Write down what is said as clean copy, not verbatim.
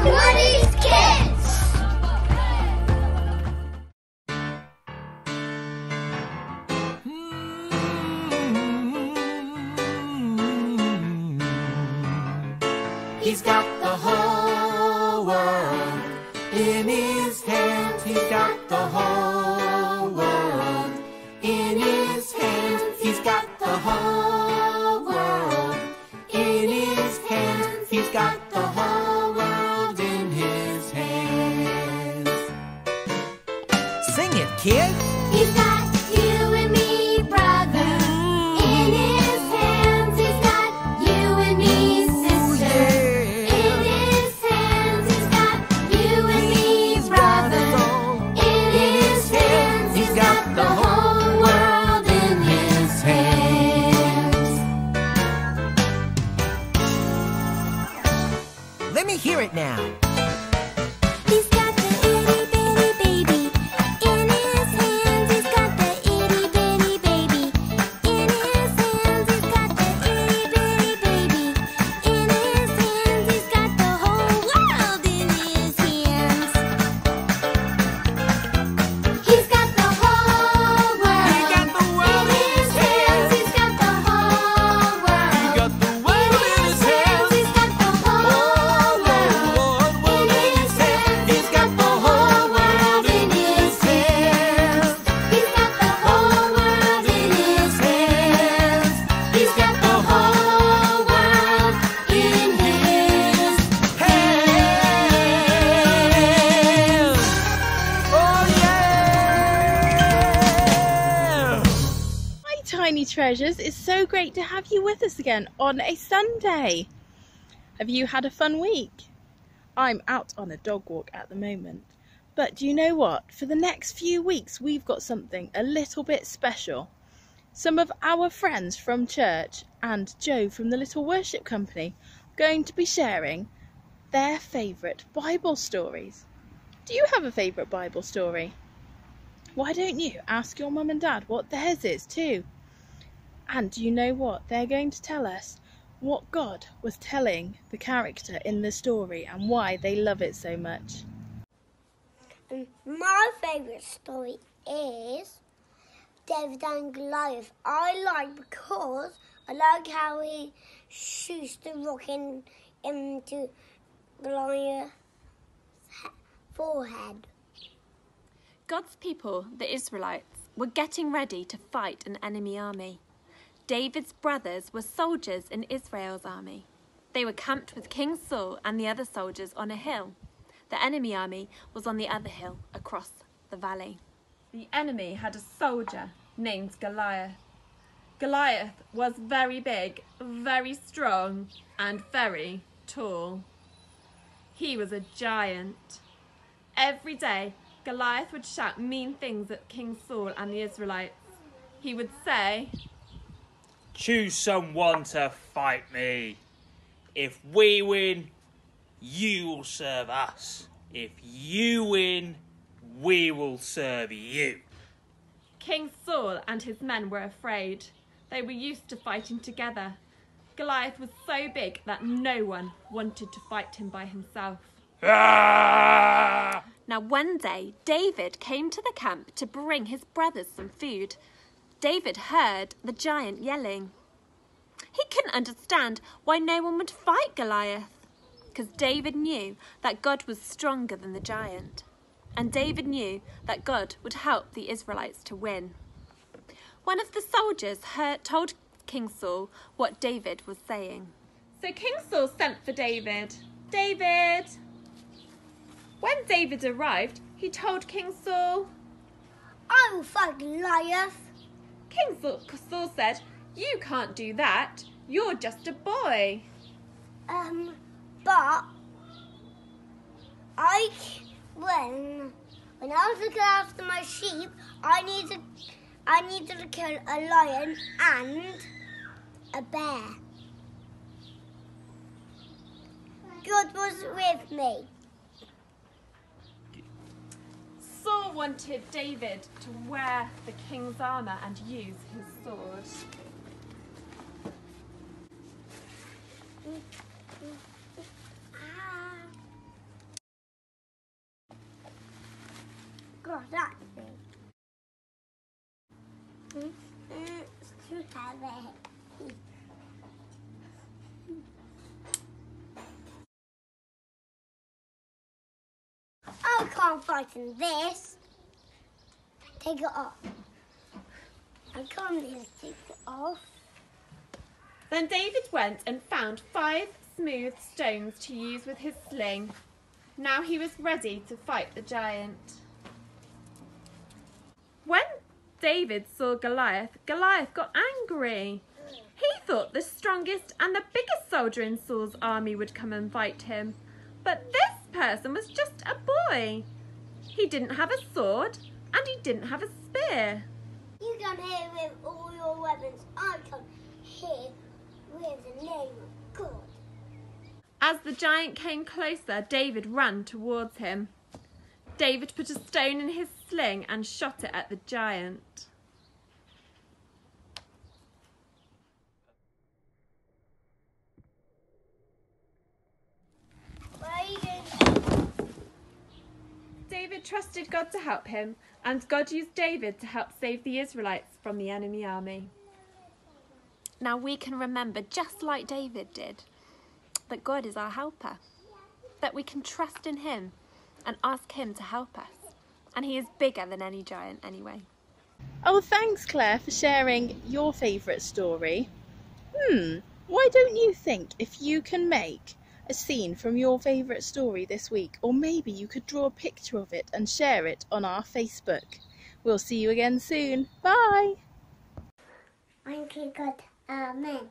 Woodies Kids! He's got the whole world in his hands. He's got the whole world in his hands. He's got the whole world in his hands. He's got the whole world in his hands. Sing it, kids! He's got you and me, brother, in his hands. He's got you and me, sister, in his hands. He's got you and me, brother, in his hands. He's got the whole world in his hands. Let me hear it now. He's got the itty bitty baby in his hands. He's got the itty bitty baby in his hands. He's got the itty bitty baby in his hands. He's got the whole world in his hands. He's got the whole world in his hands. He's got the whole world in his hands. He's got the whole world in his hands. He's got the whole world in his hands. He's got the whole world in his hands. He's got the whole world in his hands. Oh yeah! Hi tiny treasures, it's so great to have you with us again on a Sunday. Have you had a fun week? I'm out on a dog walk at the moment, but do you know what? For the next few weeks we've got something a little bit special. Some of our friends from church and Joe from the Little Worship Company are going to be sharing their favourite Bible stories. Do you have a favourite Bible story? Why don't you ask your mum and dad what theirs is too? And do you know what? They're going to tell us what God was telling the character in the story and why they love it so much. My favourite story is David and Goliath. I like because I like how he shoots the rock into Goliath's forehead. God's people, the Israelites, were getting ready to fight an enemy army. David's brothers were soldiers in Israel's army. They were camped with King Saul and the other soldiers on a hill. The enemy army was on the other hill across the valley. The enemy had a soldier named Goliath. Goliath was very big, very strong, and very tall. He was a giant. Every day, Goliath would shout mean things at King Saul and the Israelites. He would say, "Choose someone to fight me. If we win, you will serve us. If you win, we will serve you." King Saul and his men were afraid. They were used to fighting together. Goliath was so big that no one wanted to fight him by himself. Ah! Now one day, David came to the camp to bring his brothers some food. David heard the giant yelling. He couldn't understand why no one would fight Goliath, because David knew that God was stronger than the giant. And David knew that God would help the Israelites to win. One of the soldiers told King Saul what David was saying. So King Saul sent for David. David! When David arrived, he told King Saul, I will fight Goliath. King Saul said, "You can't do that. You're just a boy." But when I was looking after my sheep, I needed to kill a lion and a bear. God was with me. Saul wanted David to wear the king's armour and use his sword. I can't fight in this. Take it off. I can't just take it off. Then David went and found 5 smooth stones to use with his sling. Now he was ready to fight the giant. When David saw Goliath, Goliath got angry. He thought the strongest and the biggest soldier in Saul's army would come and fight him. But this person was just a boy. He didn't have a sword and he didn't have a spear. You come here with all your weapons. I come here with the name of God. As the giant came closer, David ran towards him. David put a stone in his sling and shot it at the giant. Where are you going? David trusted God to help him, and God used David to help save the Israelites from the enemy army. Now we can remember, just like David did, that God is our helper, that we can trust in him and ask him to help us. And he is bigger than any giant anyway. Oh, thanks, Claire, for sharing your favourite story. Why don't you think if you can make a scene from your favourite story this week, or maybe you could draw a picture of it and share it on our Facebook. We'll see you again soon. Bye! Thank you, God. Amen.